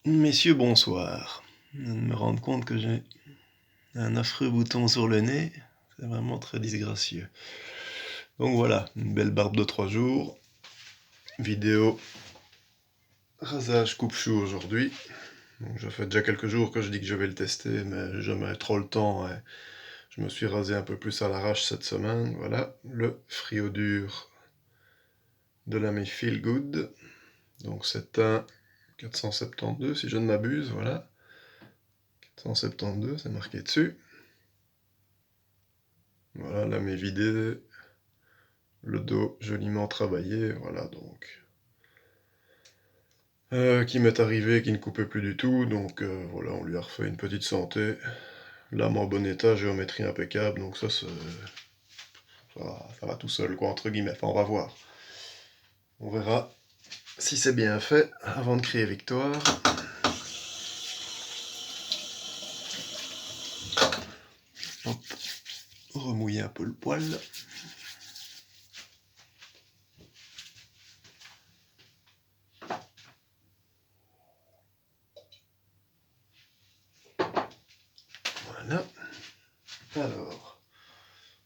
Messieurs, bonsoir. Je viens de me rendre compte que j'ai un affreux bouton sur le nez. C'est vraiment très disgracieux. Donc voilà, une belle barbe de 3 jours. Vidéo rasage coupe-chou aujourd'hui. Donc, ça fait déjà quelques jours que je dis que je vais le tester, mais j'ai jamais trop le temps. Et je me suis rasé un peu plus à l'arrache cette semaine. Voilà, le Friodur de la Feel Good. Donc c'est un 472 si je ne m'abuse, voilà. 472, c'est marqué dessus. Voilà, la vidée, le dos joliment travaillé, voilà donc. Qui m'est arrivé, qui ne coupait plus du tout, donc voilà, on lui a refait une petite santé. Lame en bon état, géométrie impeccable, donc ça va tout seul, quoi, entre guillemets. Enfin, on va voir. On verra si c'est bien fait avant de crier victoire. Hop, remouiller un peu le poil. Voilà. Alors,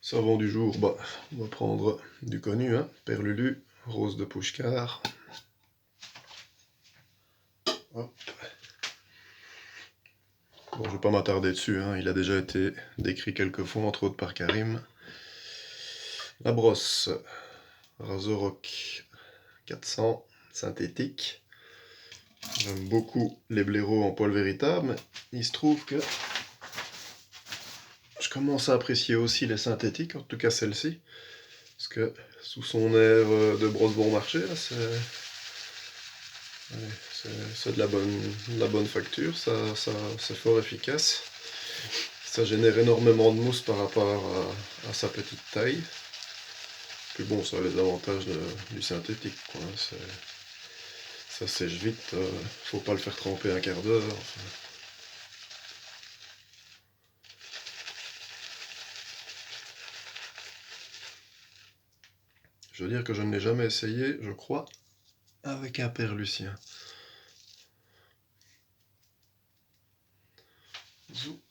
savon du jour, bah, on va prendre du connu, hein, Perlulu, rose de Pouchkar. Hop. Bon, je vais pas m'attarder dessus, hein, il a déjà été décrit quelques fois, entre autres par Karim. La brosse, Razorock 400, synthétique. J'aime beaucoup les blaireaux en poil véritable. Il se trouve que je commence à apprécier aussi les synthétiques, en tout cas celle-ci. Parce que sous son air de brosse bon marché, c'est de la bonne facture, c'est fort efficace. Ça génère énormément de mousse par rapport à sa petite taille. Puis bon, ça a les avantages du synthétique, quoi. Ça sèche vite, faut pas le faire tremper un quart d'heure. Enfin. Je veux dire que je ne l'ai jamais essayé, je crois, avec un perlucien. Zou.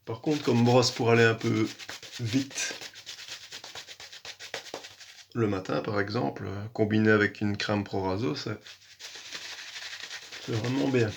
Par contre, comme brosse pour aller un peu vite, le matin par exemple, combiné avec une crème Proraso, c'est vraiment bien.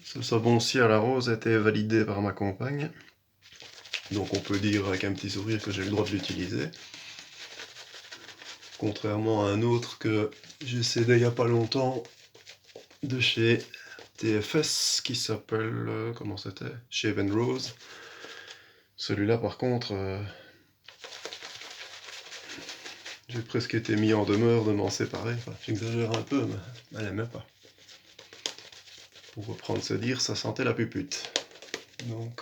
Ce savon-ci à la rose a été validé par ma compagne. Donc on peut dire avec un petit sourire que j'ai le droit de l'utiliser. Contrairement à un autre que j'ai cédé il n'y a pas longtemps de chez TFS qui s'appelle, comment c'était, Shave and Rose. Celui-là par contre, J'ai presque été mis en demeure de m'en séparer. Enfin, j'exagère un peu, mais elle aimait pas. Pour reprendre se dire, ça sentait la pupute. Donc...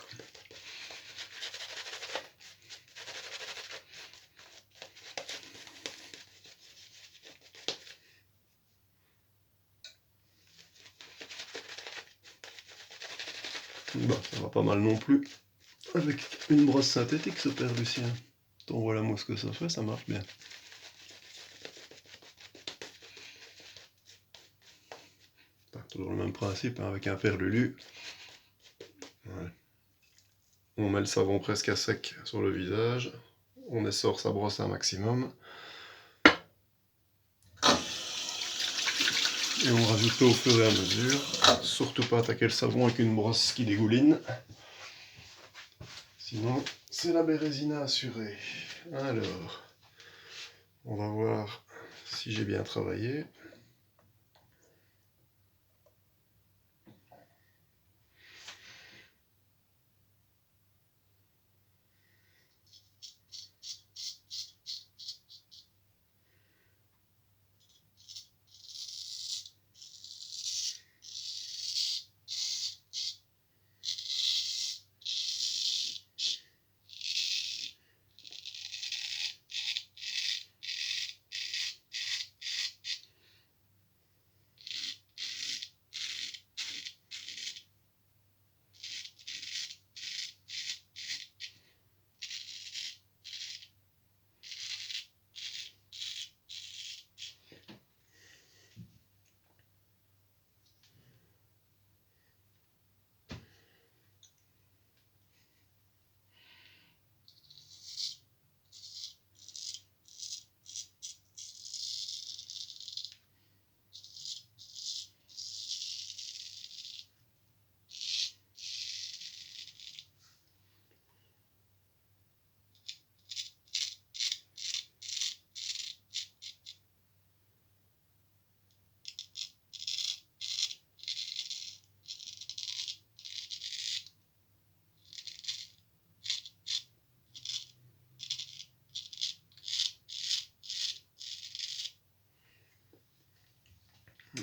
Bah, ça va pas mal non plus. Avec une brosse synthétique, ce père Lucien. Donc voilà moi ce que ça fait, ça marche bien. Enfin, toujours le même principe, hein, avec un père Lulu. Ouais. On met le savon presque à sec sur le visage. On essore sa brosse un maximum. Et on rajoute au fur et à mesure. Surtout pas attaquer le savon avec une brosse qui dégouline. Sinon, c'est la bérésina assurée. Alors, on va voir si j'ai bien travaillé.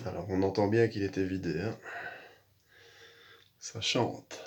Alors on entend bien qu'il était vidé, hein. Ça chante.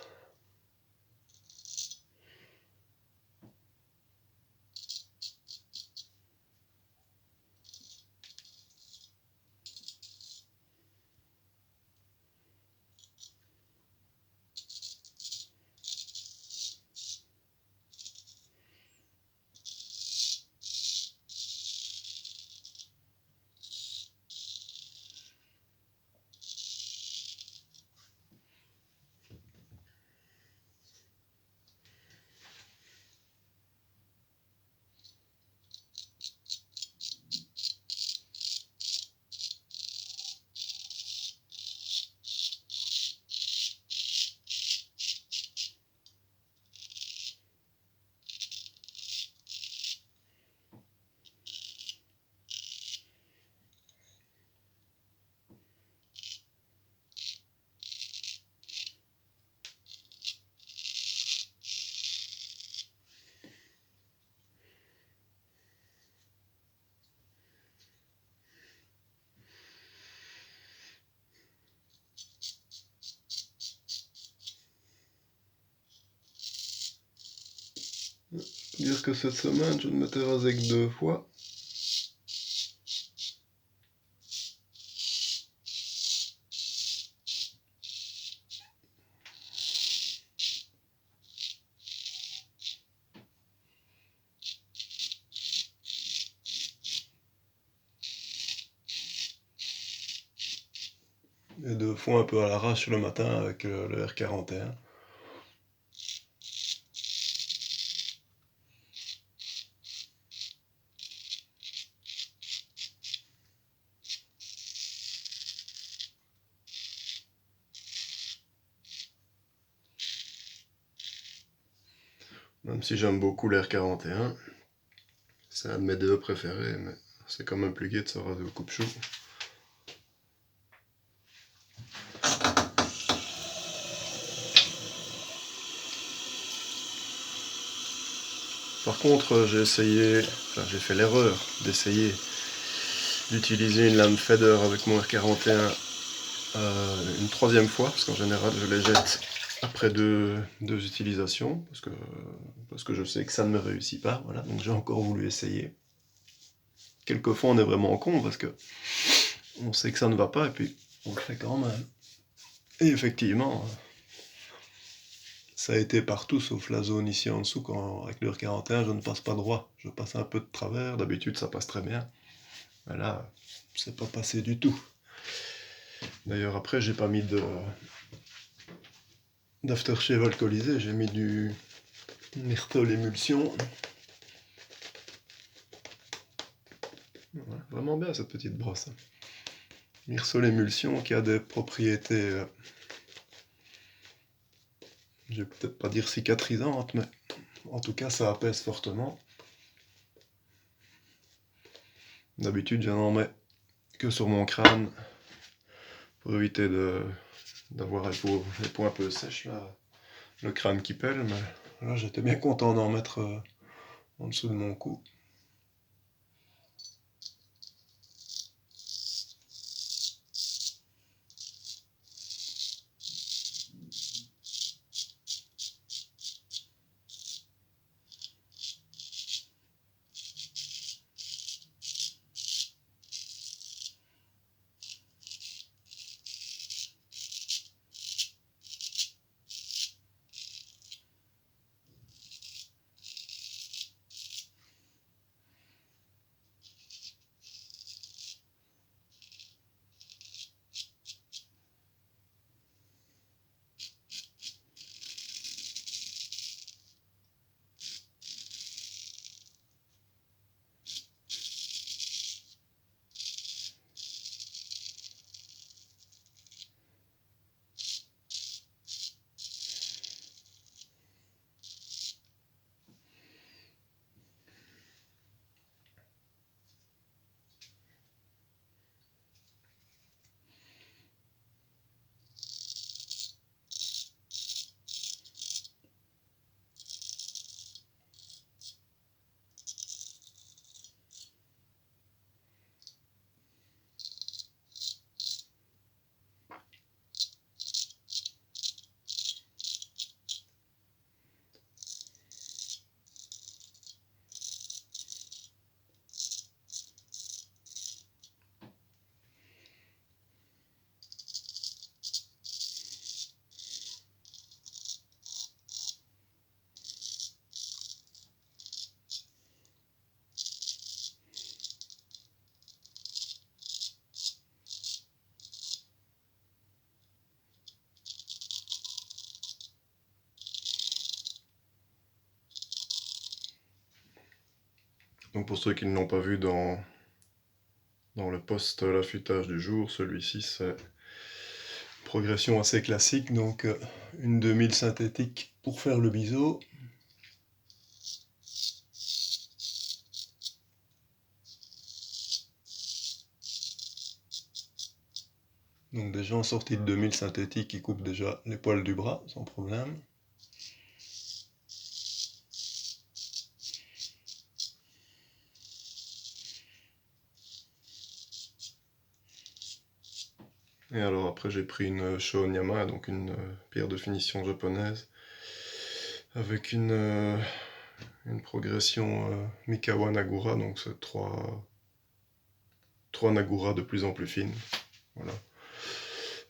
Dire que cette semaine, je ne m'étais rasé que 2 fois. Et 2 fois un peu à l'arrache le matin avec le R41. Même si j'aime beaucoup l'R41, c'est un de mes 2 préférés, mais c'est quand même plus gai de se raser au coupe-chou. Par contre, j'ai fait l'erreur d'essayer d'utiliser une lame Feder avec mon R41 une troisième fois, parce qu'en général je les jette après deux utilisations, parce que je sais que ça ne me réussit pas, voilà, donc j'ai encore voulu essayer. Quelquefois on est vraiment con, parce que on sait que ça ne va pas, et puis on le fait quand même. Et effectivement, ça a été partout, sauf la zone ici en dessous, quand avec le R41 je ne passe pas droit, je passe un peu de travers, d'habitude ça passe très bien, mais là, c'est pas passé du tout. D'ailleurs après j'ai pas mis d'aftershave alcoolisé, j'ai mis du Myrtol émulsion. Ouais, vraiment bien cette petite brosse. Myrtol émulsion qui a des propriétés, je vais peut-être pas dire cicatrisantes, mais en tout cas ça apaise fortement. D'habitude je n'en mets que sur mon crâne pour éviter d'avoir les peaux un peu sèches, là, le crâne qui pèle, mais là j'étais bien content d'en mettre en dessous de mon cou. Donc pour ceux qui ne l'ont pas vu dans le post-l'affûtage du jour, celui-ci c'est progression assez classique, donc une 2000 synthétique pour faire le biseau. Donc déjà en sortie de 2000 synthétique, il coupe déjà les poils du bras sans problème. Et alors après j'ai pris une Shōnyama, donc une pierre de finition japonaise, avec une progression Mikawa Nagura, donc c'est trois Nagura de plus en plus fines. Voilà.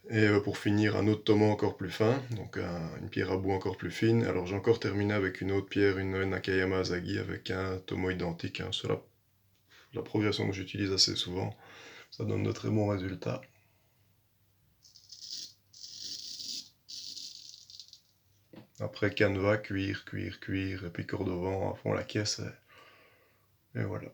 Et pour finir, un autre tomo encore plus fin, donc une pierre à bout encore plus fine. Alors j'ai encore terminé avec une autre pierre, une Nakayama Asagi, avec un tomo identique. Hein. C'est la progression que j'utilise assez souvent. Ça donne de très bons résultats. Après canevas, cuir, et puis corde au vent à fond la caisse. Et voilà.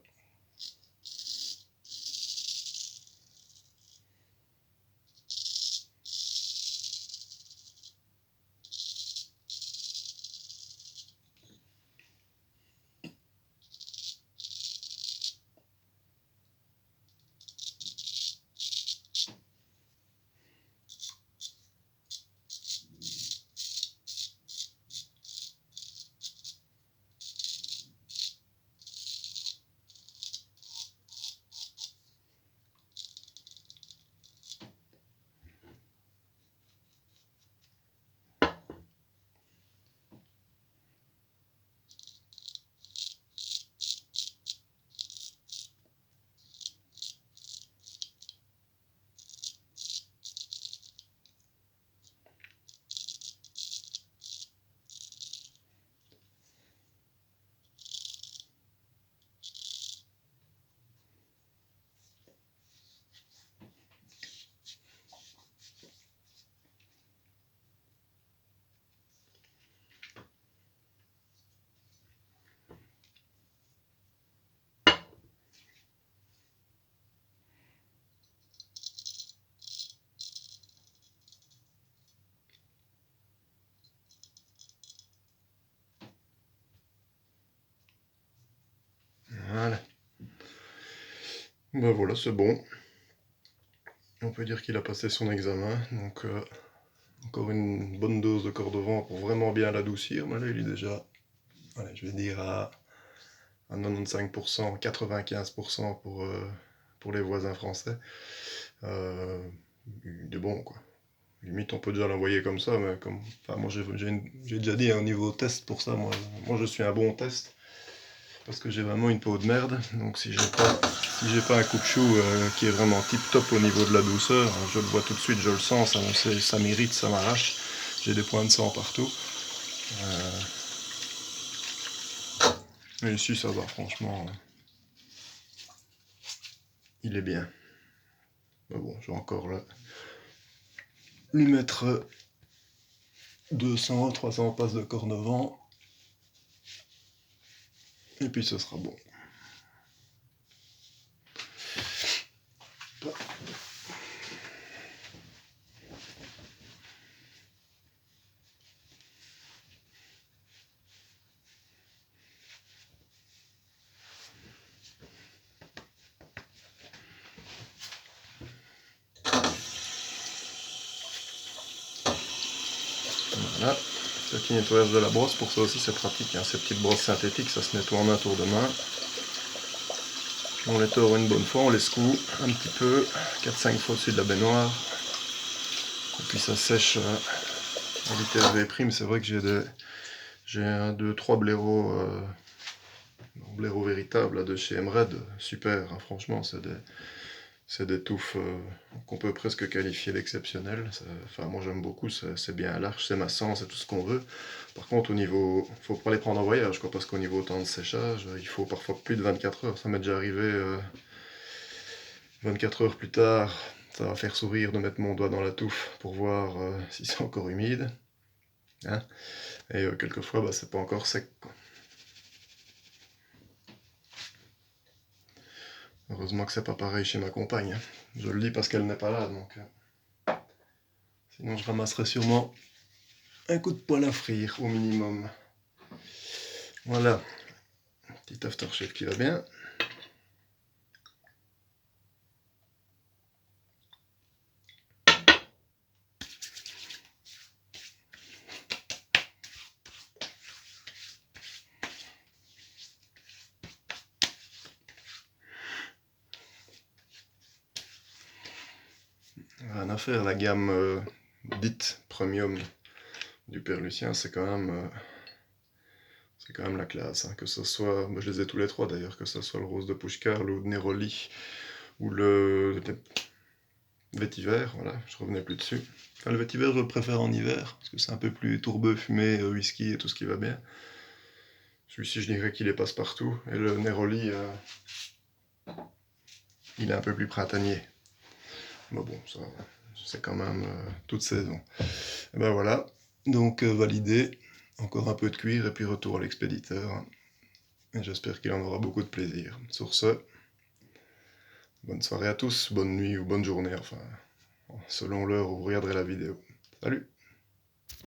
Ben voilà, c'est bon. On peut dire qu'il a passé son examen, donc encore une bonne dose de cordovent pour vraiment bien l'adoucir. Mais là, il est déjà, allez, je vais dire à 95%, 95% pour les voisins français. Il est bon, quoi. Limite, on peut déjà l'envoyer comme ça, mais comme, enfin, moi j'ai déjà dit au niveau test pour ça, moi je suis un bon test parce que j'ai vraiment une peau de merde. Donc si j'ai pas un coup de chou qui est vraiment tip top au niveau de la douceur, je le vois tout de suite, je le sens, ça m'irrite, ça m'arrache. J'ai des points de sang partout. Mais ici ça va, franchement, il est bien. Mais bon, je vais encore lui mettre 200, 300 passes de cornevent. Et puis ce sera bon. Voilà, petit nettoyage de la brosse, pour ça aussi c'est pratique, hein. Ces petites brosses synthétiques, ça se nettoie en un tour de main. On les tord une bonne fois, on les secoue un petit peu, 4-5 fois au-dessus de la baignoire, et puis ça sèche à vitesse V'. C'est vrai que j'ai 1, 2, 3 blaireaux, blaireaux véritables là, de chez Emred, super, hein, franchement c'est des touffes qu'on peut presque qualifier d'exceptionnelles. Enfin, moi j'aime beaucoup, c'est bien large, c'est massant, c'est tout ce qu'on veut. Par contre, au niveau, faut pas les prendre en voyage, quoi, parce qu'au niveau temps de séchage, il faut parfois plus de 24 heures. Ça m'est déjà arrivé 24 heures plus tard, ça va faire sourire de mettre mon doigt dans la touffe pour voir si c'est encore humide. Hein. Et quelquefois, bah, c'est pas encore sec, quoi. Heureusement que c'est pas pareil chez ma compagne, hein. Je le dis parce qu'elle n'est pas là, donc sinon je ramasserais sûrement un coup de poêle à frire au minimum. Voilà, petit aftershave qui va bien. Rien à faire, la gamme dite premium du Père Lucien, c'est quand même la classe, hein. Que ce soit, moi je les ai tous les trois d'ailleurs, que ce soit le rose de Pushkar, ou de Neroli, ou le vétiver, voilà, je revenais plus dessus. Enfin, le vétiver, je le préfère en hiver, parce que c'est un peu plus tourbeux, fumé, whisky et tout ce qui va bien. Celui-ci, je dirais qu'il est passe-partout, et le Neroli, il est un peu plus printanier. Mais bon, ça, c'est quand même toute saison. Et ben voilà, donc validé, encore un peu de cuir, et puis retour à l'expéditeur. Et j'espère qu'il en aura beaucoup de plaisir. Sur ce, bonne soirée à tous, bonne nuit ou bonne journée, enfin, selon l'heure où vous regarderez la vidéo. Salut!